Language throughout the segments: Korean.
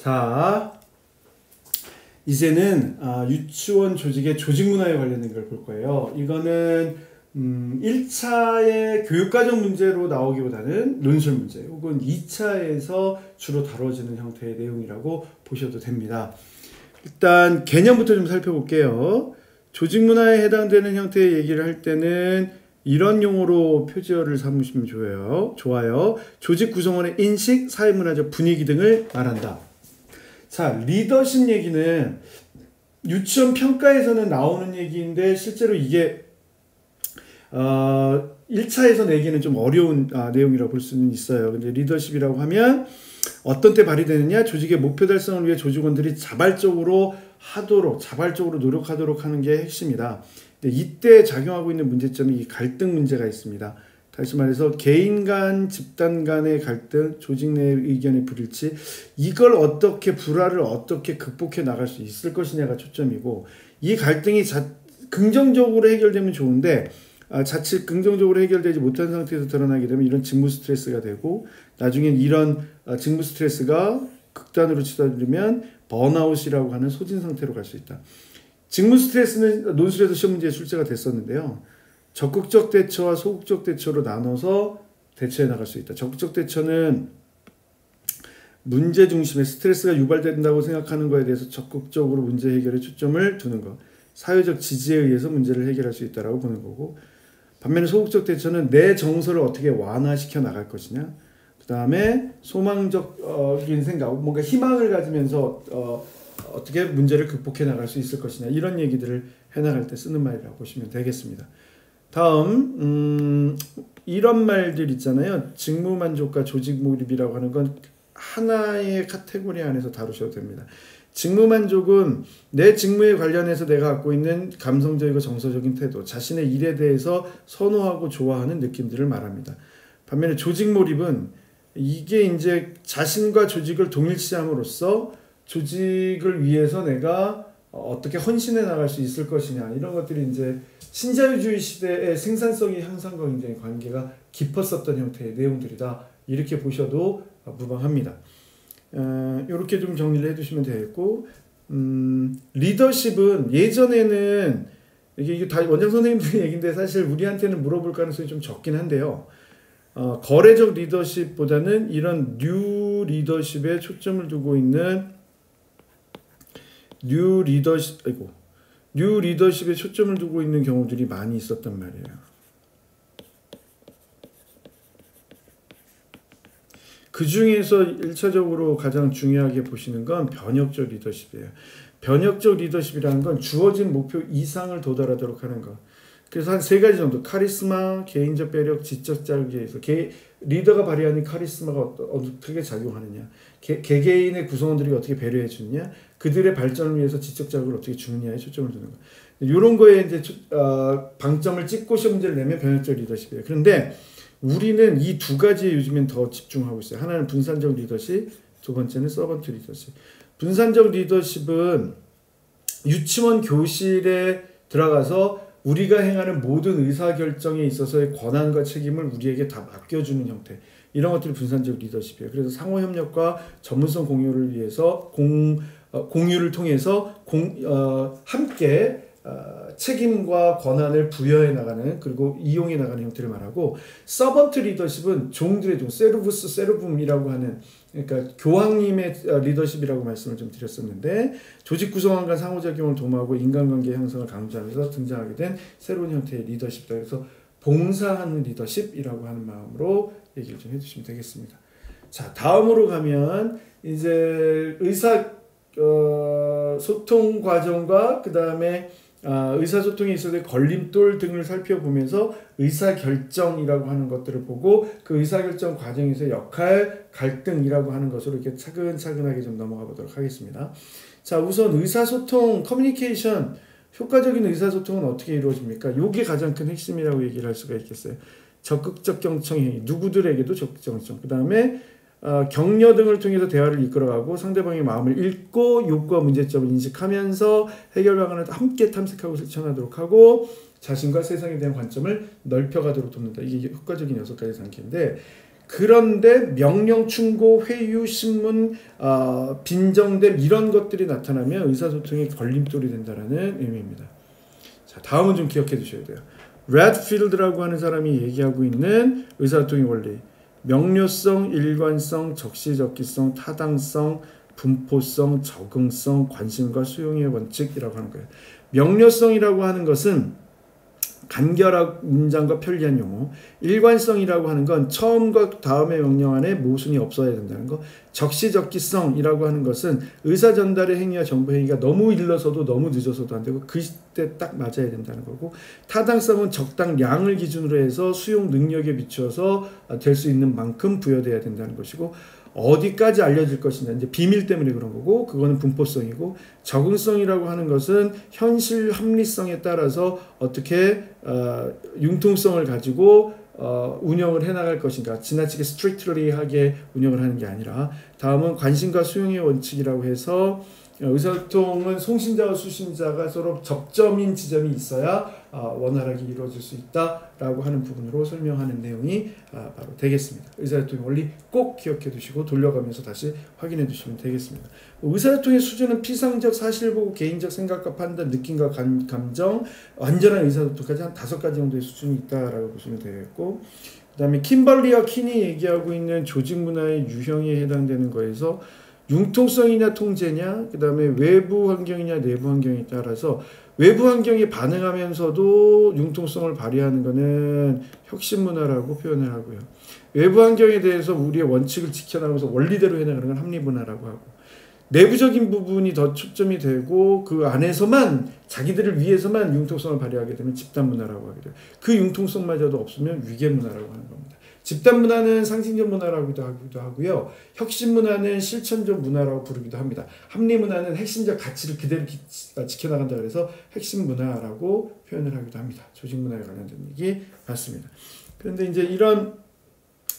자, 이제는 유치원 조직의 조직 문화에 관련된 걸 볼 거예요. 이거는 1차의 교육과정 문제로 나오기보다는 논술 문제 혹은 2차에서 주로 다뤄지는 형태의 내용이라고 보셔도 됩니다. 일단 개념부터 좀 살펴볼게요. 조직 문화에 해당되는 형태의 얘기를 할 때는 이런 용어로 표지어를 삼으시면 좋아요. 조직 구성원의 인식, 사회문화적 분위기 등을 말한다. 자, 리더십 얘기는 유치원 평가에서는 나오는 얘기인데 실제로 이게 1차에서 내기는 좀 어려운 내용이라고 볼 수는 있어요. 근데 리더십이라고 하면 어떤 때 발휘되느냐? 조직의 목표 달성을 위해 조직원들이 자발적으로 노력하도록 하는 게 핵심이다. 근데 이때 작용하고 있는 문제점이 이 갈등 문제가 있습니다. 다시 말해서 개인 간, 집단 간의 갈등, 조직 내 의견의 불일치, 이걸 불화를 어떻게 극복해 나갈 수 있을 것이냐가 초점이고, 이 갈등이 긍정적으로 해결되면 좋은데 자칫 긍정적으로 해결되지 못한 상태에서 드러나게 되면 이런 직무 스트레스가 되고, 나중엔 이런 직무 스트레스가 극단으로 치달으면 번아웃이라고 하는 소진 상태로 갈 수 있다. 직무 스트레스는 논술에서 시험 문제에 출제가 됐었는데요. 적극적 대처와 소극적 대처로 나눠서 대처해 나갈 수 있다. 적극적 대처는 문제 중심에 스트레스가 유발된다고 생각하는 것에 대해서 적극적으로 문제 해결에 초점을 두는 것. 사회적 지지에 의해서 문제를 해결할 수 있다고 보는 거고, 반면에 소극적 대처는 내 정서를 어떻게 완화시켜 나갈 것이냐, 그 다음에 소망적인 생각, 뭔가 희망을 가지면서 어떻게 문제를 극복해 나갈 수 있을 것이냐, 이런 얘기들을 해나갈 때 쓰는 말이라고 보시면 되겠습니다. 다음 이런 말들 있잖아요. 직무 만족과 조직 몰입이라고 하는 건 하나의 카테고리 안에서 다루셔도 됩니다. 직무 만족은 내 직무에 관련해서 내가 갖고 있는 감성적이고 정서적인 태도, 자신의 일에 대해서 선호하고 좋아하는 느낌들을 말합니다. 반면에 조직 몰입은 이게 이제 자신과 조직을 동일시함으로써 조직을 위해서 내가 어떻게 헌신해 나갈 수 있을 것이냐, 이런 것들이 이제 신자유주의 시대의 생산성의 향상과 굉장히 관계가 깊었었던 형태의 내용들이다, 이렇게 보셔도 무방합니다. 이렇게 좀 정리를 해두시면 되겠고, 리더십은 예전에는 이게 다 원장 선생님들 얘기인데 사실 우리한테는 물어볼 가능성이 좀 적긴 한데요. 거래적 리더십보다는 이런 뉴 리더십에 초점을 두고 있는 뉴 리더십에 초점을 두고 있는 경우들이 많이 있었단 말이에요. 그 중에서 1차적으로 가장 중요하게 보시는 건 변혁적 리더십이에요. 변혁적 리더십이라는 건 주어진 목표 이상을 도달하도록 하는 것. 그래서 한 3가지 정도, 카리스마, 개인적 배력, 지적 자극에서 리더가 발휘하는 카리스마가 어떻게 작용하느냐, 개개인의 구성원들이 어떻게 배려해 주느냐, 그들의 발전을 위해서 지적 자극을 어떻게 주느냐에 초점을 두는 것. 이런 거에 이제 방점을 찍고 시험 문제를 내면 변혁적 리더십이에요. 그런데 우리는 이 2가지에 요즘엔 더 집중하고 있어요. 하나는 분산적 리더십, 두 번째는 서번트 리더십. 분산적 리더십은 유치원 교실에 들어가서 우리가 행하는 모든 의사결정에 있어서의 권한과 책임을 우리에게 다 맡겨주는 형태, 이런 것들이 분산적 리더십이에요. 그래서 상호협력과 전문성 공유를 위해서 공유를 통해서 함께 책임과 권한을 부여해 나가는, 그리고 이용해 나가는 형태를 말하고, 서번트 리더십은 종들의 종, 세르부스 세르붐이라고 하는, 그러니까 교황님의 리더십이라고 말씀을 좀 드렸었는데, 조직 구성원 간 상호작용을 도모하고 인간관계 형성을 강조하면서 등장하게 된 새로운 형태의 리더십이다. 그래서 봉사하는 리더십이라고 하는 마음으로 얘기를 좀 해주시면 되겠습니다. 자, 다음으로 가면 이제 소통 과정과 그 다음에 의사소통에 있어서의 걸림돌 등을 살펴보면서 의사결정이라고 하는 것들을 보고, 그 의사결정 과정에서 역할, 갈등이라고 하는 것으로 이렇게 차근차근하게 좀 넘어가 보도록 하겠습니다. 자, 우선 의사소통, 커뮤니케이션, 효과적인 의사소통은 어떻게 이루어집니까? 이게 가장 큰 핵심이라고 얘기를 할 수가 있겠어요. 적극적 경청행위, 누구들에게도 적극적 경청, 그 다음에 격려 등을 통해서 대화를 이끌어가고 상대방의 마음을 읽고 욕구와 문제점을 인식하면서 해결 방안을 함께 탐색하고 실천하도록 하고, 자신과 세상에 대한 관점을 넓혀가도록 돕는다. 이게 효과적인 6가지 단계인데, 그런데 명령 충고, 회유, 신문, 빈정됨 이런 것들이 나타나면 의사소통에 걸림돌이 된다는 의미입니다. 자, 다음은 좀 기억해 두셔야 돼요. 레드필드라고 하는 사람이 얘기하고 있는 의사소통의 원리. 명료성, 일관성, 적시적기성, 타당성, 분포성, 적응성, 관심과 수용의 원칙이라고 하는 거예요. 명료성이라고 하는 것은 간결한 문장과 편리한 용어, 일관성이라고 하는 건 처음과 다음의 명령 안에 모순이 없어야 된다는 거, 적시적기성이라고 하는 것은 의사 전달의 행위와 정보 행위가 너무 일러서도 너무 늦어서도 안 되고 그때 딱 맞아야 된다는 거고, 타당성은 적당량을 기준으로 해서 수용 능력에 비추어서 될 수 있는 만큼 부여돼야 된다는 것이고, 어디까지 알려질 것이냐 이제 비밀 때문에 그런 거고, 그거는 분포성이고, 적응성이라고 하는 것은 현실 합리성에 따라서 어떻게 융통성을 가지고 운영을 해나갈 것인가, 지나치게 스트릭트리하게 운영을 하는 게 아니라. 다음은 관심과 수용의 원칙이라고 해서 의사소통은 송신자와 수신자가 서로 접점인 지점이 있어야 원활하게 이루어질 수 있다라고 하는 부분으로 설명하는 내용이 바로 되겠습니다. 의사소통의 원리 꼭 기억해 두시고 돌려가면서 다시 확인해 두시면 되겠습니다. 의사소통의 수준은 피상적 사실 보고 개인적 생각과 판단, 느낌과 감정, 완전한 의사소통까지 한 5가지 정도의 수준이 있다라고 보시면 되겠고, 그 다음에 킴벌리와 킨이 얘기하고 있는 조직 문화의 유형에 해당되는 거에서 융통성이냐 통제냐, 그 다음에 외부 환경이냐 내부 환경에 따라서 외부 환경에 반응하면서도 융통성을 발휘하는 것은 혁신문화라고 표현을 하고요. 외부 환경에 대해서 우리의 원칙을 지켜나가면서 원리대로 해나가는 건 합리문화라고 하고, 내부적인 부분이 더 초점이 되고 그 안에서만 자기들을 위해서만 융통성을 발휘하게 되면 집단문화라고 하게 돼요. 그 융통성마저도 없으면 위계문화라고 하는 겁니다. 집단문화는 상징적 문화라고도 하기도 하고요. 혁신문화는 실천적 문화라고 부르기도 합니다. 합리문화는 핵심적 가치를 그대로 지켜나간다 그래서 핵심문화라고 표현을 하기도 합니다. 조직문화에 관련된 얘기 맞습니다. 그런데 이제 이런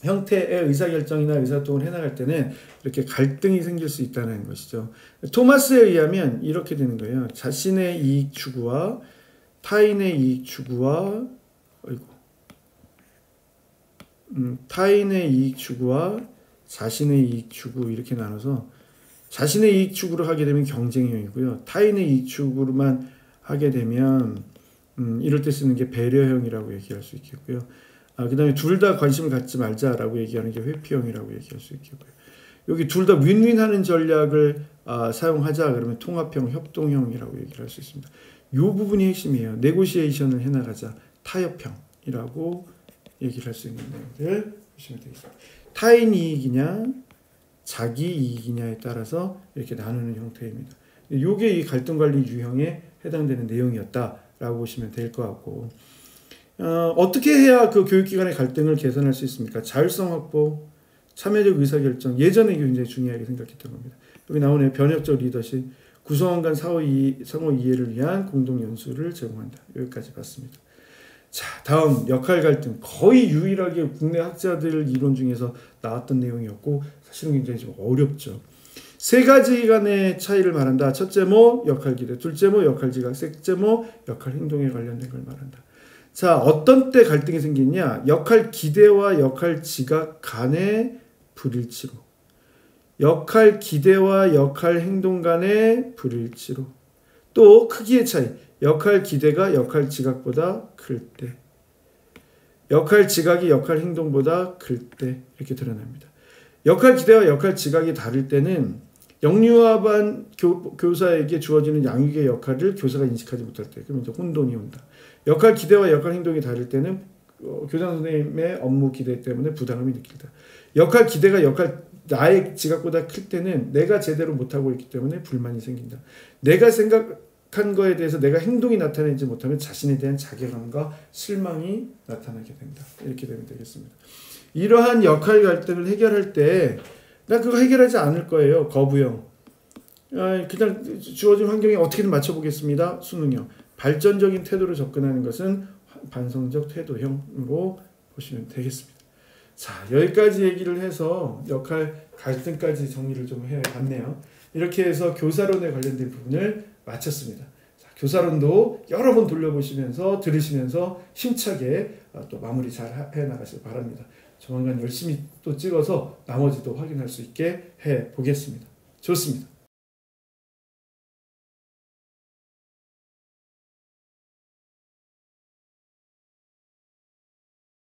형태의 의사결정이나 의사소통을 해나갈 때는 이렇게 갈등이 생길 수 있다는 것이죠. 토마스에 의하면 이렇게 되는 거예요. 자신의 이익 추구와 타인의 이익 추구와 타인의 이익 추구와 자신의 이익 추구 이렇게 나눠서, 자신의 이익 추구를 하게 되면 경쟁형이고요. 타인의 이익 추구로만 하게 되면 이럴 때 쓰는 게 배려형이라고 얘기할 수 있겠고요. 그 다음에 둘 다 관심을 갖지 말자라고 얘기하는 게 회피형이라고 얘기할 수 있겠고요. 여기 둘 다 윈윈하는 전략을 사용하자 그러면 통합형, 협동형이라고 얘기를 할 수 있습니다. 이 부분이 핵심이에요. 네고시에이션을 해나가자, 타협형이라고 얘기를 할 수 있는 내용들 보시면 되겠습니다. 타인 이익이냐 자기 이익이냐에 따라서 이렇게 나누는 형태입니다. 이게 이 갈등관리 유형에 해당되는 내용이었다라고 보시면 될 것 같고, 어떻게 해야 그 교육기관의 갈등을 개선할 수 있습니까? 자율성 확보, 참여적 의사결정, 예전에 굉장히 중요하게 생각했던 겁니다. 여기 나오네요. 변혁적 리더십, 구성원 간 상호 이해를 위한 공동 연수를 제공한다. 여기까지 봤습니다. 자, 다음 역할 갈등, 거의 유일하게 국내 학자들 이론 중에서 나왔던 내용이었고 사실은 굉장히 좀 어렵죠. 3가지 간의 차이를 말한다. 첫째 모 역할 기대, 둘째 모 역할 지각, 셋째 모 역할 행동에 관련된 걸 말한다. 자, 어떤 때 갈등이 생기냐? 역할 기대와 역할 지각 간의 불일치로, 역할 기대와 역할 행동 간의 불일치로, 또 크기의 차이, 역할 기대가 역할 지각보다 클 때, 역할 지각이 역할 행동보다 클 때 이렇게 드러납니다. 역할 기대와 역할 지각이 다를 때는 영유아반 교사에게 주어지는 양육의 역할을 교사가 인식하지 못할 때, 그러면 이제 혼돈이 온다. 역할 기대와 역할 행동이 다를 때는 교장 선생님의 업무 기대 때문에 부담감이 느낀다. 역할 기대가 나의 지각보다 클 때는 내가 제대로 못하고 있기 때문에 불만이 생긴다. 내가 생각한 거에 대해서 내가 행동이 나타내지 못하면 자신에 대한 자괴감과 실망이 나타나게 된다. 이렇게 되면 되겠습니다. 이러한 역할 갈등을 해결할 때 나 그거 해결하지 않을 거예요. 거부형. 그냥 주어진 환경에 어떻게든 맞춰보겠습니다. 수능형. 발전적인 태도로 접근하는 것은 반성적 태도형으로 보시면 되겠습니다. 자, 여기까지 얘기를 해서 역할 갈등까지 정리를 좀 해봤네요. 이렇게 해서 교사론에 관련된 부분을 마쳤습니다. 자, 교사론도 여러 번 돌려보시면서 들으시면서 힘차게 또 마무리 잘 해나가시길 바랍니다. 조만간 열심히 또 찍어서 나머지도 확인할 수 있게 해 보겠습니다. 좋습니다.